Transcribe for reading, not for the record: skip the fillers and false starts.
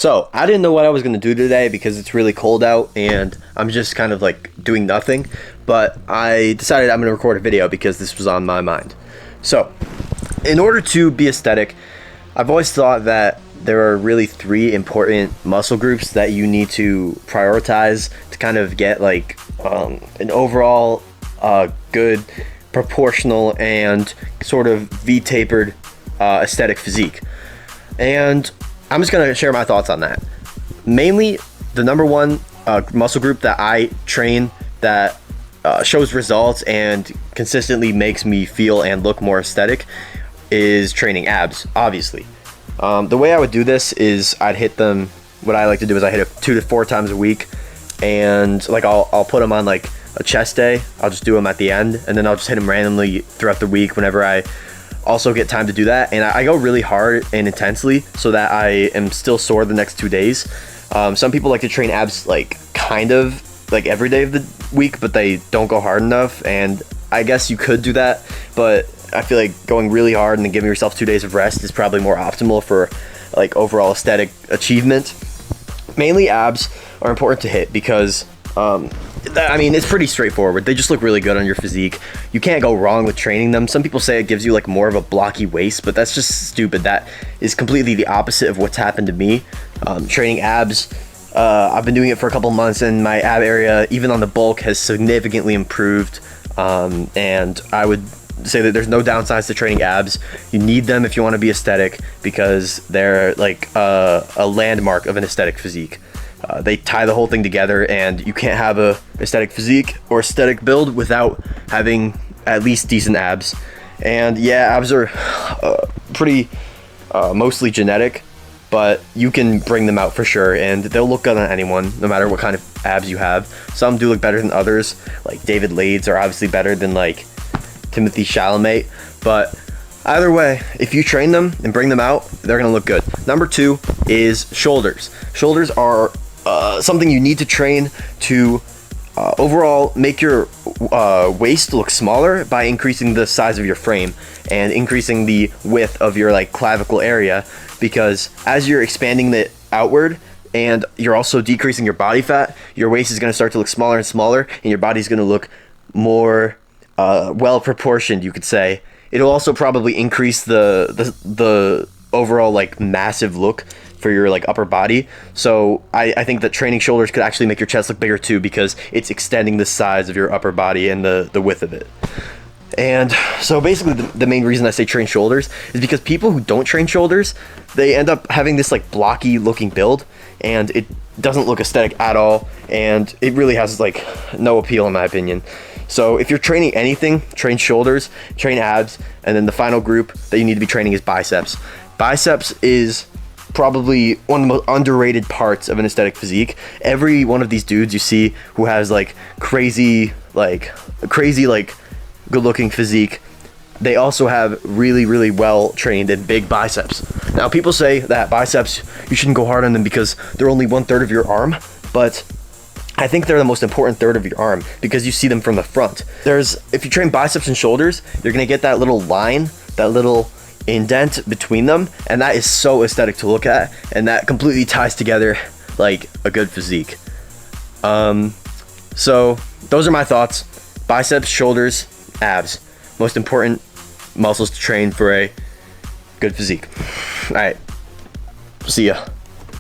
So I didn't know what I was going to do today because it's really cold out and I'm just kind of like doing nothing, but I decided I'm going to record a video because this was on my mind. So in order to be aesthetic, I've always thought that there are really three important muscle groups that you need to prioritize to kind of get like an overall good, proportional, and sort of V-tapered aesthetic physique. And I'm just gonna share my thoughts on that. Mainly, the number one muscle group that I train that shows results and consistently makes me feel and look more aesthetic is training abs, obviously. The way I would do this is I'd hit them, what I like to do is I hit it 2 to 4 times a week, and like I'll put them on like a chest day. I'll just do them at the end, and then I'll just hit them randomly throughout the week whenever I also get time to do that. And I go really hard and intensely so that I am still sore the next 2 days. Some people like to train abs like kind of like every day of the week, but they don't go hard enough, and I guess you could do that, but I feel like going really hard and then giving yourself 2 days of rest is probably more optimal for like overall aesthetic achievement. Mainly abs are important to hit because I mean, it's pretty straightforward. They just look really good on your physique. You can't go wrong with training them. Some people say it gives you like more of a blocky waist, but that's just stupid. That is completely the opposite of what's happened to me. Training abs, I've been doing it for a couple months, and my ab area, even on the bulk, has significantly improved. And I would say that there's no downsides to training abs. You need them if you want to be aesthetic because they're like a landmark of an aesthetic physique. They tie the whole thing together, and you can't have a aesthetic physique or aesthetic build without having at least decent abs. And yeah, abs are pretty mostly genetic, but you can bring them out for sure, and they'll look good on anyone, no matter what kind of abs you have. Some do look better than others, like David Lade's are obviously better than like Timothy Chalamet, but either way, if you train them and bring them out, they're gonna look good. Number 2 is shoulders. Shoulders are something you need to train to overall make your waist look smaller by increasing the size of your frame and increasing the width of your like clavicle area, because as you're expanding it outward and you're also decreasing your body fat, your waist is going to start to look smaller and smaller, and your body's going to look more well proportioned, you could say. It'll also probably increase the overall like massive look for your like upper body. So I think that training shoulders could actually make your chest look bigger too, because it's extending the size of your upper body and the width of it. And so basically the main reason I say train shoulders is because people who don't train shoulders, they end up having this like blocky looking build, and it doesn't look aesthetic at all, and it really has like no appeal in my opinion. So if you're training anything, train shoulders, train abs, and then the final group that you need to be training is biceps. Biceps is probably one of the most underrated parts of an aesthetic physique. Every one of these dudes you see who has like crazy good looking physique, they also have really well trained and big biceps. Now people say that biceps, you shouldn't go hard on them because they're only 1/3 of your arm, but I think they're the most important third of your arm because you see them from the front. If you train biceps and shoulders, you're gonna get that little line, that little indent between them, and that is so aesthetic to look at, and that completely ties together like a good physique. So those are my thoughts. Biceps, shoulders, abs, most important muscles to train for a good physique. All right, see ya.